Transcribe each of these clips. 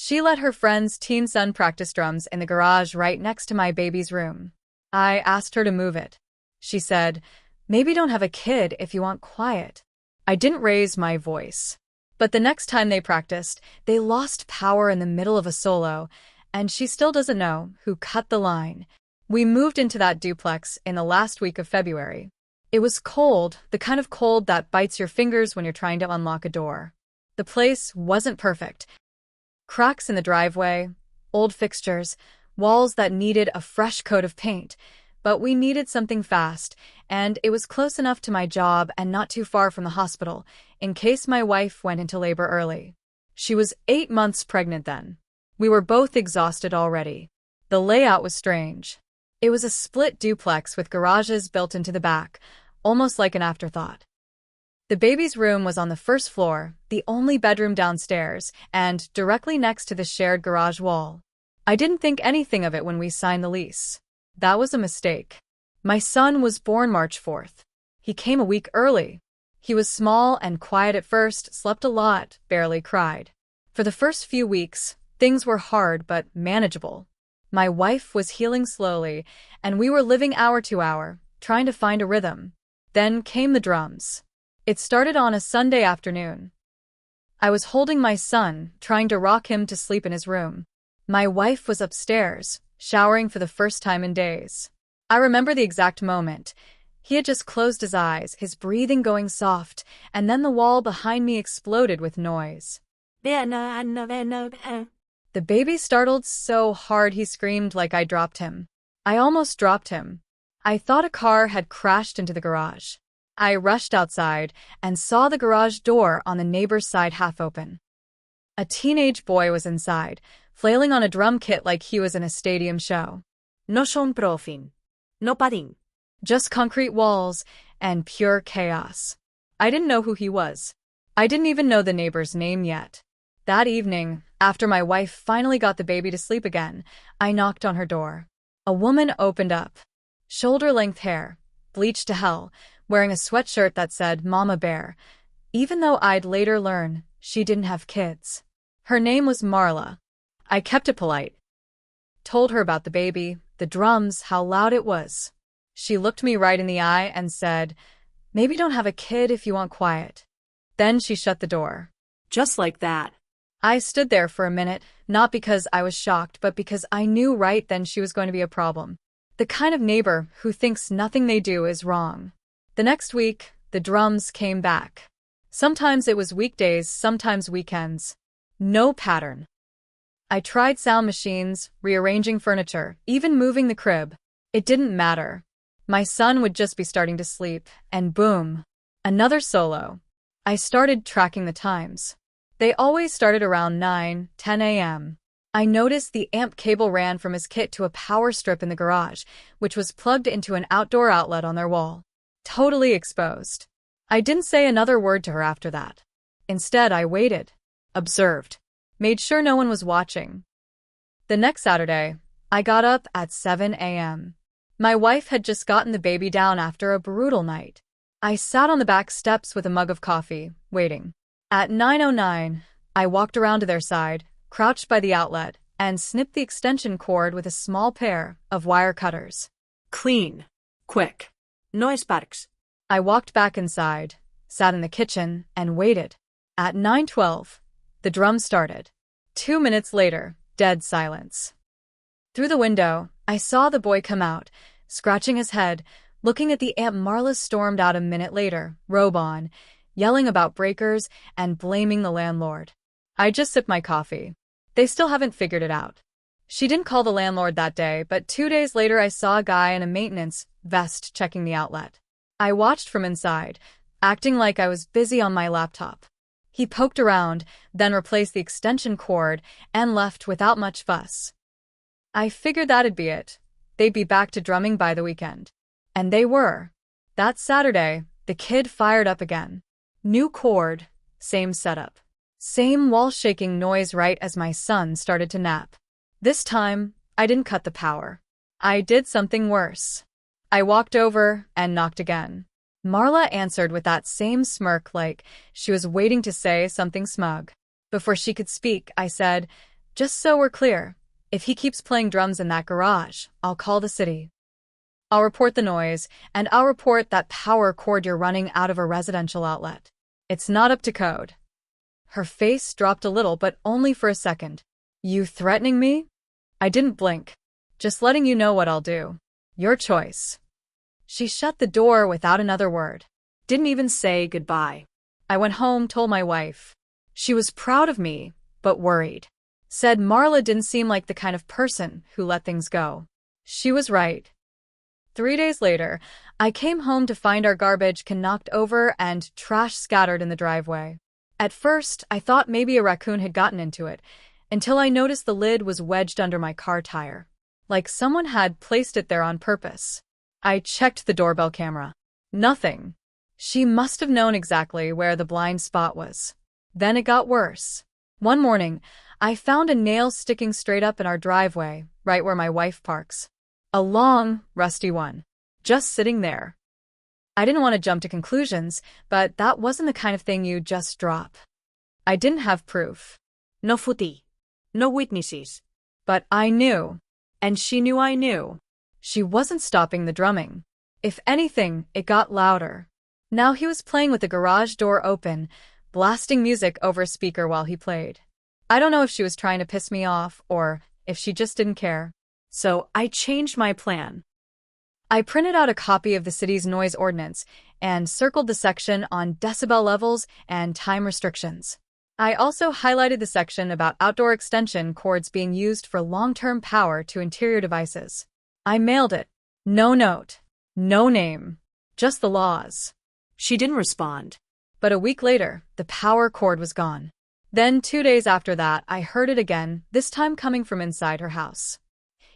She let her friend's teen son practice drums in the garage right next to my baby's room. I asked her to move it. She said, "Maybe don't have a kid if you want quiet." I didn't raise my voice. But the next time they practiced, they lost power in the middle of a solo, and she still doesn't know who cut the line. We moved into that duplex in the last week of February. It was cold, the kind of cold that bites your fingers when you're trying to unlock a door. The place wasn't perfect. Cracks in the driveway, old fixtures, walls that needed a fresh coat of paint. But we needed something fast, and it was close enough to my job and not too far from the hospital, in case my wife went into labor early. She was 8 months pregnant then. We were both exhausted already. The layout was strange. It was a split duplex with garages built into the back, almost like an afterthought. The baby's room was on the first floor, the only bedroom downstairs, and directly next to the shared garage wall. I didn't think anything of it when we signed the lease. That was a mistake. My son was born March 4th. He came a week early. He was small and quiet at first, slept a lot, barely cried. For the first few weeks, things were hard but manageable. My wife was healing slowly, and we were living hour to hour, trying to find a rhythm. Then came the drums. It started on a Sunday afternoon. I was holding my son, trying to rock him to sleep in his room. My wife was upstairs, showering for the first time in days. I remember the exact moment. He had just closed his eyes, his breathing going soft, and then the wall behind me exploded with noise. The baby startled so hard he screamed like I dropped him. I almost dropped him. I thought a car had crashed into the garage. I rushed outside and saw the garage door on the neighbor's side half open. A teenage boy was inside, flailing on a drum kit like he was in a stadium show. No son profin. No parin. Just concrete walls and pure chaos. I didn't know who he was. I didn't even know the neighbor's name yet. That evening, after my wife finally got the baby to sleep again, I knocked on her door. A woman opened up. Shoulder-length hair, bleached to hell, wearing a sweatshirt that said Mama Bear, even though I'd later learn she didn't have kids. Her name was Marla. I kept it polite. Told her about the baby, the drums, how loud it was. She looked me right in the eye and said, "Maybe don't have a kid if you want quiet." Then she shut the door. Just like that. I stood there for a minute, not because I was shocked, but because I knew right then she was going to be a problem. The kind of neighbor who thinks nothing they do is wrong. The next week, the drums came back. Sometimes it was weekdays, sometimes weekends. No pattern. I tried sound machines, rearranging furniture, even moving the crib. It didn't matter. My son would just be starting to sleep, and boom, another solo. I started tracking the times. They always started around 9-10 a.m. I noticed the amp cable ran from his kit to a power strip in the garage, which was plugged into an outdoor outlet on their wall. Totally exposed. I didn't say another word to her after that. Instead, I waited, observed, made sure no one was watching. The next Saturday, I got up at 7 a.m. My wife had just gotten the baby down after a brutal night. I sat on the back steps with a mug of coffee, waiting. At 9:09, I walked around to their side, crouched by the outlet, and snipped the extension cord with a small pair of wire cutters. Clean. Quick. No sparks. I walked back inside, sat in the kitchen, and waited. At 9:12, the drum started. 2 minutes later, dead silence. Through the window, I saw the boy come out, scratching his head, looking at the amp. Marla stormed out a minute later, robe on, yelling about breakers and blaming the landlord. I just sipped my coffee. They still haven't figured it out. She didn't call the landlord that day, but 2 days later I saw a guy in a maintenance vest checking the outlet. I watched from inside, acting like I was busy on my laptop. He poked around, then replaced the extension cord, and left without much fuss. I figured that'd be it. They'd be back to drumming by the weekend. And they were. That Saturday, the kid fired up again. New cord, same setup. Same wall-shaking noise right as my son started to nap. This time, I didn't cut the power. I did something worse. I walked over and knocked again. Marla answered with that same smirk like she was waiting to say something smug. Before she could speak, I said, Just so we're clear, if he keeps playing drums in that garage, I'll call the city. I'll report the noise, and I'll report that power cord you're running out of a residential outlet. It's not up to code. Her face dropped a little, but only for a second. You threatening me? I didn't blink. Just letting you know what I'll do. Your choice. She shut the door without another word. Didn't even say goodbye. I went home, told my wife. She was proud of me, but worried. Said Marla didn't seem like the kind of person who let things go. She was right. 3 days later, I came home to find our garbage can knocked over and trash scattered in the driveway. At first, I thought maybe a raccoon had gotten into it, until I noticed the lid was wedged under my car tire. Like someone had placed it there on purpose. I checked the doorbell camera. Nothing. She must have known exactly where the blind spot was. Then it got worse. One morning, I found a nail sticking straight up in our driveway, right where my wife parks. A long, rusty one. Just sitting there. I didn't want to jump to conclusions, but that wasn't the kind of thing you just drop. I didn't have proof. No footy. No witnesses. But I knew. And she knew I knew. She wasn't stopping the drumming. If anything, it got louder. Now he was playing with the garage door open, blasting music over a speaker while he played. I don't know if she was trying to piss me off or if she just didn't care. So I changed my plan. I printed out a copy of the city's noise ordinance and circled the section on decibel levels and time restrictions. I also highlighted the section about outdoor extension cords being used for long-term power to interior devices. I mailed it. No note. No name. Just the laws. She didn't respond. But a week later, the power cord was gone. Then 2 days after that, I heard it again, this time coming from inside her house.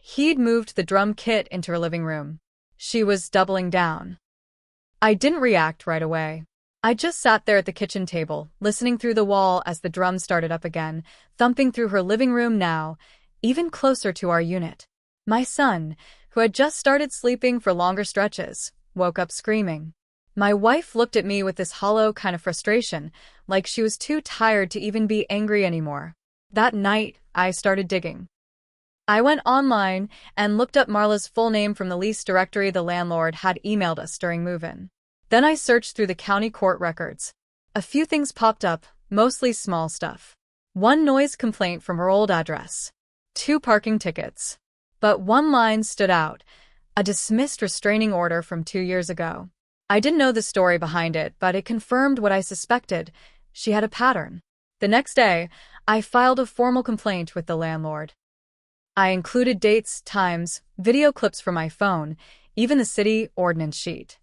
He'd moved the drum kit into her living room. She was doubling down. I didn't react right away. I just sat there at the kitchen table, listening through the wall as the drum started up again, thumping through her living room now, even closer to our unit. My son, who had just started sleeping for longer stretches, woke up screaming. My wife looked at me with this hollow kind of frustration, like she was too tired to even be angry anymore. That night, I started digging. I went online and looked up Marla's full name from the lease directory the landlord had emailed us during move-in. Then I searched through the county court records. A few things popped up, mostly small stuff. One noise complaint from her old address. 2 parking tickets. But one line stood out, a dismissed restraining order from 2 years ago. I didn't know the story behind it, but it confirmed what I suspected. She had a pattern. The next day, I filed a formal complaint with the landlord. I included dates, times, video clips from my phone, even the city ordinance sheet.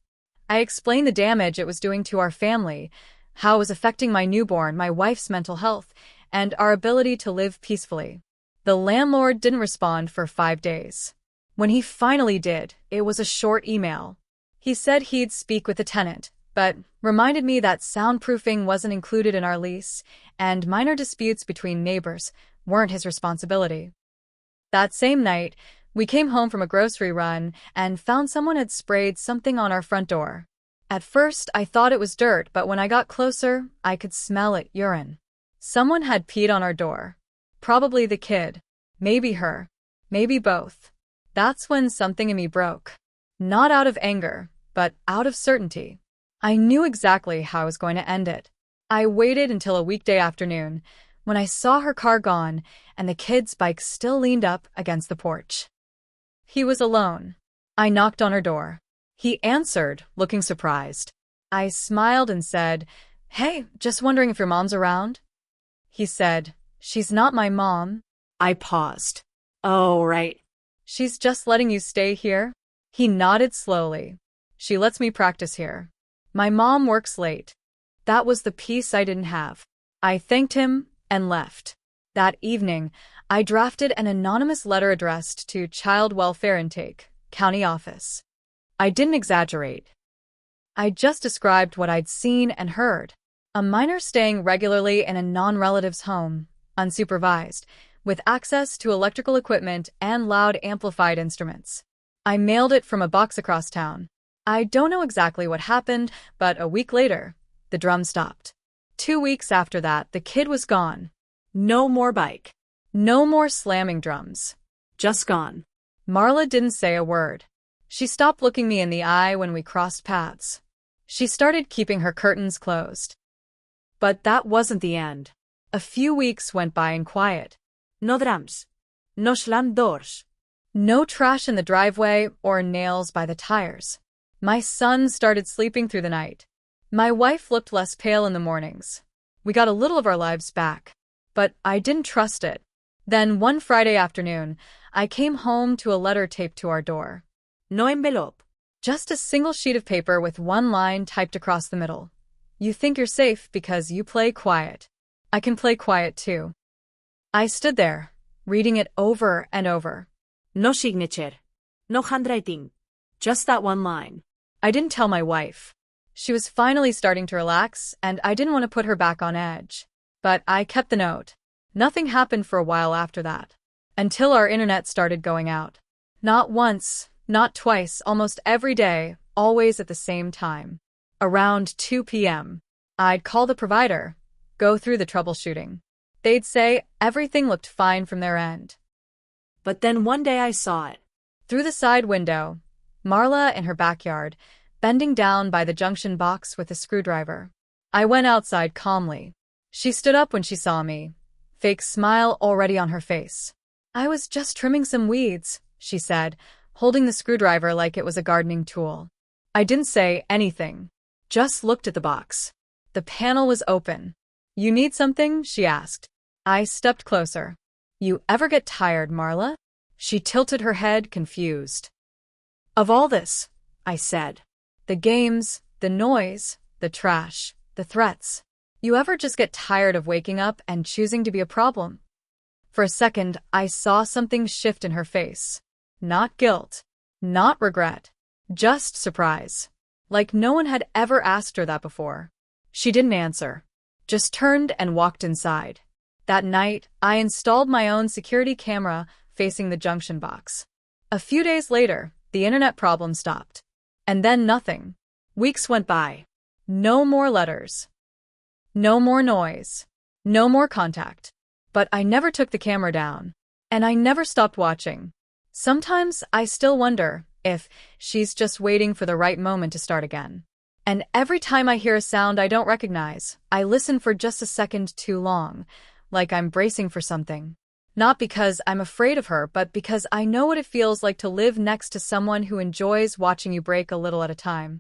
I explained the damage it was doing to our family, how it was affecting my newborn, my wife's mental health, and our ability to live peacefully. The landlord didn't respond for 5 days. When he finally did, it was a short email. He said he'd speak with the tenant, but reminded me that soundproofing wasn't included in our lease, and minor disputes between neighbors weren't his responsibility. That same night, we came home from a grocery run and found someone had sprayed something on our front door. At first, I thought it was dirt, but when I got closer, I could smell it, urine. Someone had peed on our door. Probably the kid. Maybe her. Maybe both. That's when something in me broke. Not out of anger, but out of certainty. I knew exactly how I was going to end it. I waited until a weekday afternoon, when I saw her car gone and the kid's bike still leaned up against the porch. He was alone. I knocked on her door. He answered, looking surprised. I smiled and said, "Hey, just wondering if your mom's around?" He said, "She's not my mom." I paused. Oh, right. "She's just letting you stay here?" He nodded slowly. "She lets me practice here. My mom works late." That was the piece I didn't have. I thanked him and left. That evening, I drafted an anonymous letter addressed to Child Welfare Intake, County Office. I didn't exaggerate. I just described what I'd seen and heard. A minor staying regularly in a non-relative's home, unsupervised, with access to electrical equipment and loud amplified instruments. I mailed it from a box across town. I don't know exactly what happened, but a week later, the drum stopped. 2 weeks after that, the kid was gone. No more bike. No more slamming drums. Just gone. Marla didn't say a word. She stopped looking me in the eye when we crossed paths. She started keeping her curtains closed. But that wasn't the end. A few weeks went by in quiet. No drums. No slam doors. No trash in the driveway or nails by the tires. My son started sleeping through the night. My wife looked less pale in the mornings. We got a little of our lives back. But I didn't trust it. Then one Friday afternoon, I came home to a letter taped to our door. No envelope. Just a single sheet of paper with one line typed across the middle. You think you're safe because you play quiet. I can play quiet too. I stood there, reading it over and over. No signature. No handwriting. Just that one line. I didn't tell my wife. She was finally starting to relax, and I didn't want to put her back on edge. But I kept the note. Nothing happened for a while after that. Until our internet started going out. Not once, not twice, almost every day, always at the same time. Around 2 p.m. I'd call the provider, go through the troubleshooting. They'd say everything looked fine from their end. But then one day I saw it. Through the side window, Marla in her backyard, bending down by the junction box with a screwdriver. I went outside calmly. She stood up when she saw me, fake smile already on her face. I was just trimming some weeds, she said, holding the screwdriver like it was a gardening tool. I didn't say anything, just looked at the box. The panel was open. You need something? She asked. I stepped closer. You ever get tired, Marla? She tilted her head, confused. Of all this, I said. The games, the noise, the trash, the threats. You ever just get tired of waking up and choosing to be a problem? For a second, I saw something shift in her face. Not guilt, not regret, just surprise. Like no one had ever asked her that before. She didn't answer, just turned and walked inside. That night, I installed my own security camera facing the junction box. A few days later, the internet problem stopped. And then nothing. Weeks went by. No more letters. No more noise. No more contact. But I never took the camera down. And I never stopped watching. Sometimes I still wonder if she's just waiting for the right moment to start again. And every time I hear a sound I don't recognize, I listen for just a second too long, like I'm bracing for something. Not because I'm afraid of her, but because I know what it feels like to live next to someone who enjoys watching you break a little at a time.